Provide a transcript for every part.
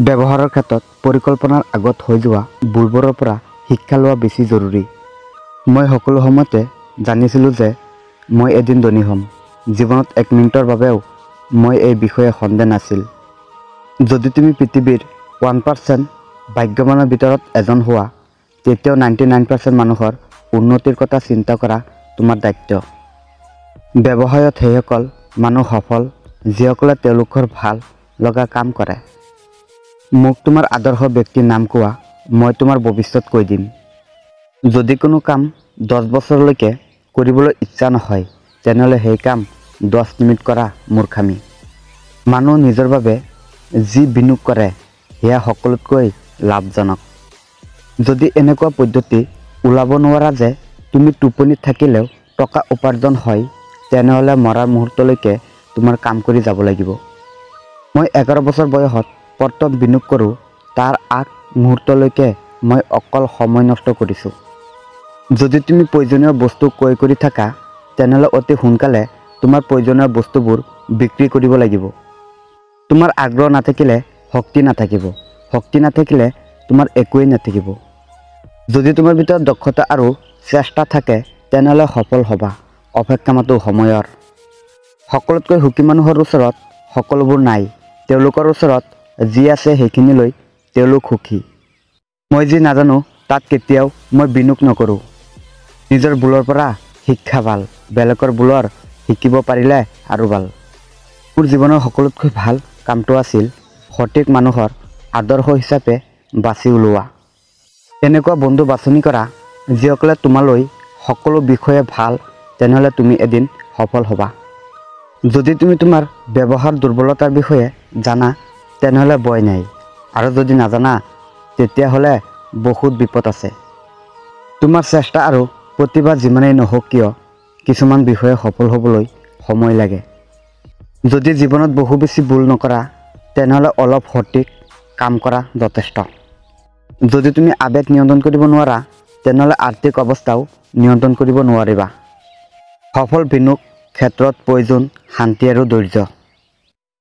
ব্যৱহাৰৰ ক্ষেত্ৰত পৰিকল্পনাৰ আগত হৈ যোৱা ভুলবোৰৰ পৰা শিক্ষা লোৱা বেছি জৰুৰী। মই সকলো সময়তে জানিছিলোঁ যে মই এদিন ধনী হ'ম। জীৱনত 1 মিনিটৰ বাবেও মই এই বিষয়ে সন্দেহ নাছিল। যদি তুমি পৃথিৱীৰ 1% ভাগ্যৱানৰ ভিতৰত এজন হোৱা, তেতিয়াও 99% মানুহৰ উন্নতিৰ কথা চিন্তা কৰা তোমাৰ দায়িত্ব। ব্যৱসায়ত সেইসকল মানুহ সফল যিসকলে তেওঁলোকৰ ভাল লগা কাম কৰে। মোক তোমাৰ আদৰ্শ ব্যক্তিৰ নাম কোৱা, মই তোমাৰ ভৱিষ্যত কৈ দিম। যদি কোনো কাম 10 বছৰলৈকে কৰিবলৈ ইচ্ছা নহয়, তেনেহ'লে সেই কাম 10 মিনিট কৰা মূৰ্খামি। মানুহ নিজৰ বাবে যি বিনিয়োগ কৰে সেয়া সকলোতকৈ লাভজনক। যদি এনেকুৱা পদ্ধতি ওলাব নোৱাৰা যে তুমি টোপনিত থাকিলেও টকা উপাৰ্জন হয়, তেনেহ'লে মৰাৰ মুহূৰ্তলৈকে তোমাৰ কাম কৰি যাব লাগিব। মই 11 বছৰ বয়সত প্ৰথম বিনিয়োগ কৰোঁ, তাৰ আগ মুহূৰ্তলৈকে মই অকল সময় নষ্ট কৰিছোঁ। যদি তুমি প্ৰয়োজনীয় বস্তু ক্ৰয় কৰি থাকা, তেনেহ'লে অতি সোনকালে তোমাৰ প্ৰয়োজনীয় বস্তুবোৰ বিক্ৰী কৰিব লাগিব। তোমাৰ আগ্ৰহ নাথাকিলে শক্তি নাথাকিব, শক্তি নাথাকিলে তোমাৰ একোৱেই নাথাকিব। যদি তোমাৰ ভিতৰত দক্ষতা আৰু চেষ্টা থাকে, তেনেহ'লে সফল হ'বা। অপেক্ষা মাথো সময়ৰ। সকলোতকৈ সুখী মানুহৰ ওচৰত সকলোবোৰ নাই, তেওঁলোকৰ ওচৰত যি আছে সেইখিনি লৈ তেওঁলোক সুখী। মই যি নাজানো তাত কেতিয়াও মই বিনিয়োগ নকৰোঁ। নিজৰ ভুলৰ পৰা শিক্ষা ভাল, বেলেগৰ ভুলৰ শিকিব পাৰিলে আৰু ভাল। মোৰ জীৱনৰ সকলোতকৈ ভাল কামটো আছিল সঠিক মানুহৰ আদৰ্শ হিচাপে বাছি উলিওৱা। এনেকুৱা বন্ধু বাছনি কৰা যিসকলে তোমালৈ সকলো বিষয়ে ভাল, তেনেহ'লে তুমি এদিন সফল হ'বা। যদি তুমি তোমাৰ ব্যৱহাৰ দুৰ্বলতাৰ বিষয়ে জানা, তেনেহ'লে ভয় নাই, আৰু যদি নাজানা তেতিয়াহ'লে বহুত বিপদ আছে। তোমাৰ চেষ্টা আৰু প্ৰতিভা যিমানেই নহওক কিয়, কিছুমান বিষয়ে সফল হ'বলৈ সময় লাগে। যদি জীৱনত বহু বেছি ভুল নকৰা, তেনেহ'লে অলপ সঠিক কাম কৰা যথেষ্ট। যদি তুমি আৱেগ নিয়ন্ত্ৰণ কৰিব নোৱাৰা, তেনেহ'লে আৰ্থিক অৱস্থাও নিয়ন্ত্ৰণ কৰিব নোৱাৰিবা। সফল বিনিয়োগ ক্ষেত্ৰত প্ৰয়োজন শান্তি আৰু ধৈৰ্য।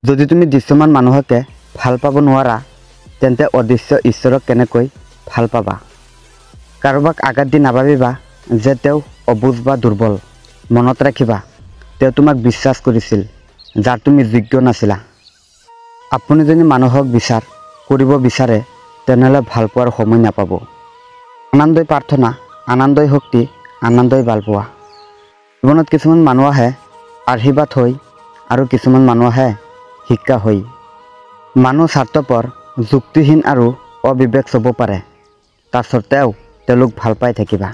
যদি তুমি দৃশ্যমান মানুহকে ভাল পাব নোৱাৰা, তেন্তে অদৃশ্য ঈশ্বৰক কেনেকৈ ভাল পাবা? কাৰোবাক আঘাত দি নাভাবিবা যে তেওঁ অবুজ বা দুৰ্বল। মনত ৰাখিবা, তেওঁ তোমাক বিশ্বাস কৰিছিল যাৰ তুমি যোগ্য নাছিলা। আপুনি যদি মানুহক বিশ্বাস কৰিব বিচাৰে, তেনেহ'লে ভাল পোৱাৰ সময় নাপাব। আনন্দই প্ৰাৰ্থনা, আনন্দই শক্তি, আনন্দই ভালপোৱা। জীৱনত কিছুমান মানুহ আহে আশীৰ্বাদ হৈ, আৰু কিছুমান মানুহ আহে শিক্ষা হৈ। মানুহ স্বাৰ্থপৰ, যুক্তিহীন আৰু অবিবেক হ'ব পাৰে, তাৰ স্বত্বেও তেওঁলোক ভাল পাই থাকিবা।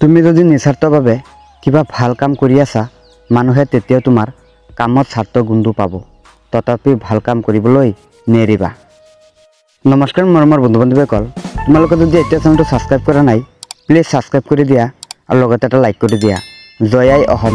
তুমি যদি নিস্বাৰ্থভাৱে কিবা ভাল কাম কৰি আছা, মানুহে তেতিয়াও তোমাৰ কামত স্বাৰ্থ গোন্ধ পাব, তথাপি ভাল কাম কৰিবলৈ নেৰিবা। নমস্কাৰ মৰমৰ বন্ধু বান্ধৱীসকল, তোমালোকে যদি এতিয়া চেনেলটো ছাবস্ক্ৰাইব কৰা নাই, প্লিজ ছাবস্ক্ৰাইব কৰি দিয়া আৰু লগতে এটা লাইক কৰি দিয়া। জয় আই অসম।